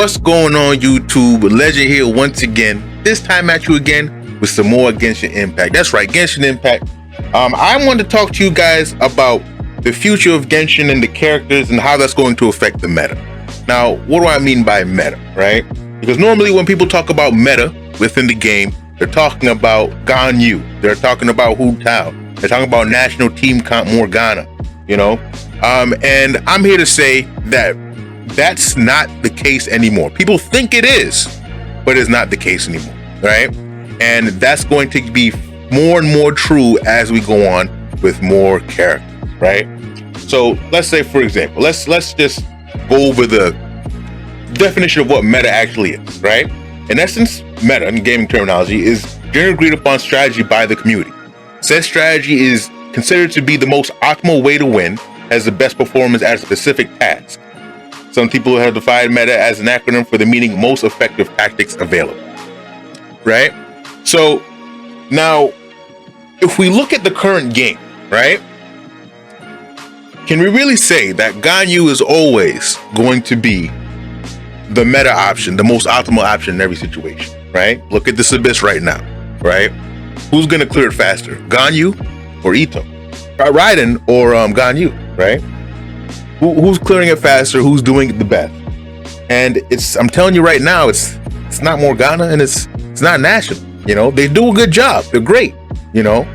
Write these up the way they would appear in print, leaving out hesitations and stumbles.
What's going on, YouTube? Legend here once again. This time at you again with some more Genshin Impact. That's right, Genshin Impact. I want to talk to you guys about the future of Genshin and the characters and how that's going to affect the meta. Now, what do I mean by meta, right? Because normally when people talk about meta within the game, they're talking about Ganyu, they're talking about Hu Tao, they're talking about National Team Comp Morgana, you know? And I'm here to say that that's not the case anymore. People think it is, but it's not the case anymore, right? And that's going to be more and more true as we go on with more characters, right? So let's say, for example, let's just go over the definition of what meta actually is, right? In essence, meta in gaming terminology is generally agreed upon strategy by the community. Said strategy is considered to be the most optimal way to win, has the best performance at a specific task. Some people have defined meta as an acronym for the meaning most effective tactics available, right? So now, if we look at the current game, right? Can we really say that Ganyu is always going to be the meta option, the most optimal option in every situation, right? Look at this abyss right now, right? Who's gonna clear it faster, Ganyu or Itto? Raiden or Ganyu, right? Who's clearing it faster? Who's doing it the best? And I'm telling you right now, it's not Morgana and it's not National. You know, they do a good job. They're great, you know,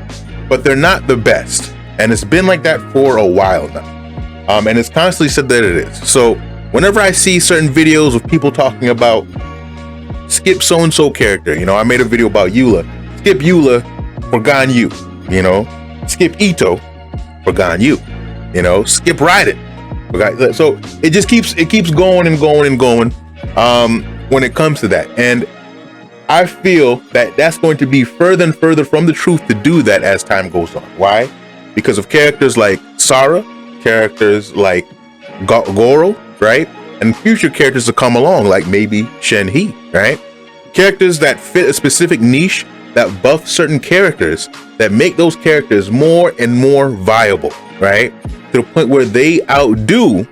but they're not the best. And it's been like that for a while now. And it's constantly said that it is. So whenever I see certain videos of people talking about skip so-and-so character, you know, I made a video about Eula. Skip Eula for Ganyu, you know, skip Itto for Ganyu, you know, skip Raiden. So it just keeps going and going and going when it comes to that. And I feel that that's going to be further and further from the truth to do that as time goes on. Why? Because of characters like Sarah, characters like Goro, right? And future characters to come along, like maybe Shenhe, right? Characters that fit a specific niche, that buff certain characters, that make those characters more and more viable, right? To the point where they outdo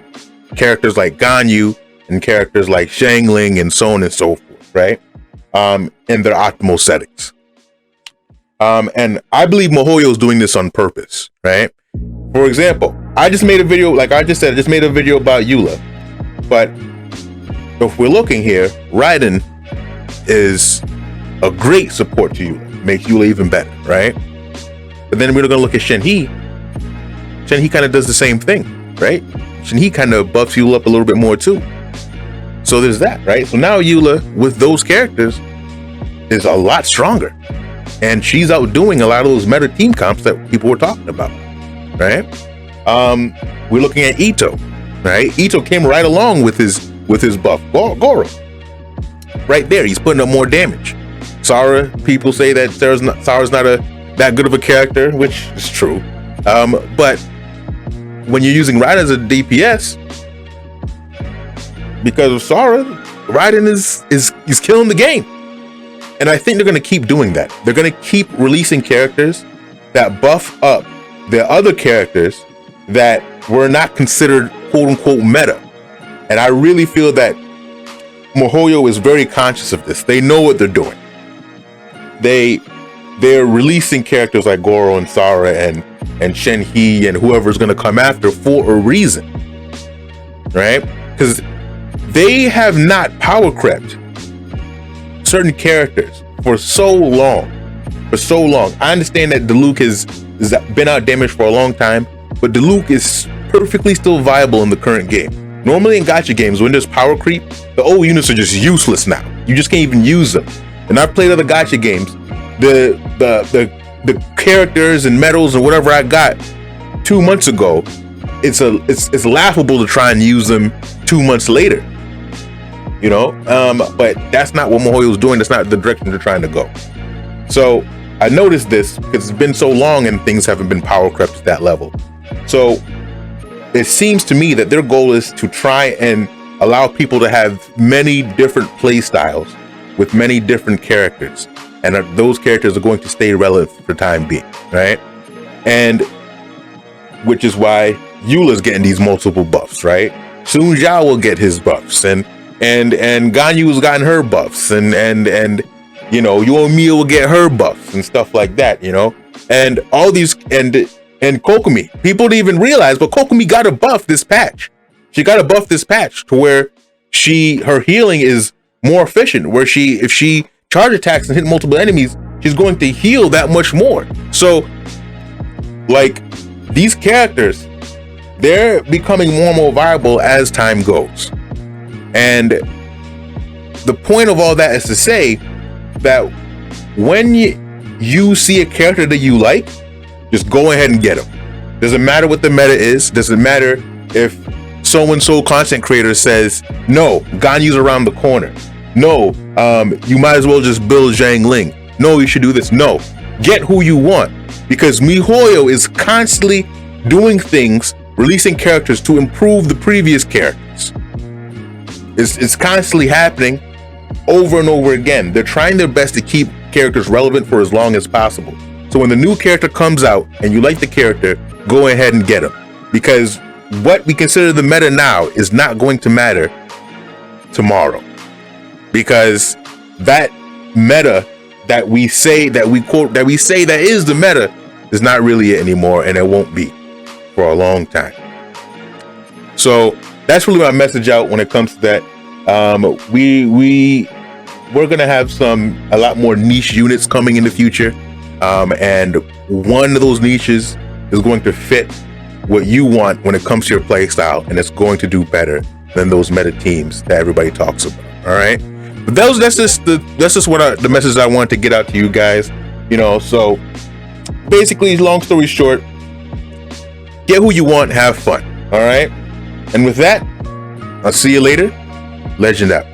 characters like Ganyu and characters like Xiangling and so on and so forth, right? In their optimal settings. And I believe miHoYo is doing this on purpose, right? For example, I just made a video, like I just said, I just made a video about Eula. But if we're looking here, Raiden is a great support to Eula, makes Eula even better, right? But then we're gonna look at Shenhe. Shenhe kind of does the same thing, right? Shenhe kind of buffs Eula up a little bit more too. So there's that, right? So now Eula, with those characters, is a lot stronger. And she's outdoing a lot of those meta team comps that people were talking about, right? We're looking at Itto, right? Itto came right along with his buff, Goro. Right there, he's putting up more damage. Sarah, people say that Sarah's not that good of a character, which is true. But when you're using Raiden as a DPS, because of Sarah, Raiden is killing the game. And I think they're going to keep doing that. They're going to keep releasing characters that buff up the other characters that were not considered quote unquote meta. And I really feel that miHoYo is very conscious of this. They know what they're doing. They're releasing characters like Goro and Sarah and Shenhe and whoever's going to come after for a reason, right? Because they have not power crept certain characters for so long. I understand that Diluc has been out damaged for a long time, but Diluc is perfectly still viable in the current game. Normally in gacha games, when there's power creep, the old units are just useless now. You just can't even use them. And I've played other gacha games. The characters and medals and whatever I got 2 months ago, it's laughable to try and use them 2 months later. You know, but that's not what miHoYo is doing. That's not the direction they're trying to go. So I noticed this because it's been so long and things haven't been power crept to that level. So it seems to me that their goal is to try and allow people to have many different play styles with many different characters. And those characters are going to stay relevant for the time being, right? And which is why Eula's getting these multiple buffs, right? Soon Zhao will get his buffs, and and Ganyu's gotten her buffs, and you know, Yoimiya will get her buffs and stuff like that, you know, and all these, and Kokomi, people didn't even realize, but Kokomi got a buff this patch. She got a buff this patch to where her healing is more efficient, where if she charge attacks and hit multiple enemies, she's going to heal that much more. So like, these characters, they're becoming more and more viable as time goes. And the point of all that is to say that when you see a character that you like, just go ahead and get them. Doesn't matter what the meta is. Doesn't matter if so-and-so content creator says, no, Ganyu's around the corner. No, you might as well just build Zhang Ling. No, you should do this. No, get who you want, because MiHoYo is constantly doing things, releasing characters to improve the previous characters. It's constantly happening over and over again. They're trying their best to keep characters relevant for as long as possible. So when the new character comes out and you like the character, go ahead and get them, because what we consider the meta now is not going to matter tomorrow, because that meta that we say, that we quote, that we say that is the meta is not really it anymore, and it won't be for a long time. So that's really my message out when it comes to that. We're gonna have a lot more niche units coming in the future, and one of those niches is going to fit what you want when it comes to your play style, and it's going to do better than those meta teams that everybody talks about. All right, but that's just what the message I wanted to get out to you guys. You know, so basically, long story short, get who you want, have fun. All right, and with that, I'll see you later. Legend out.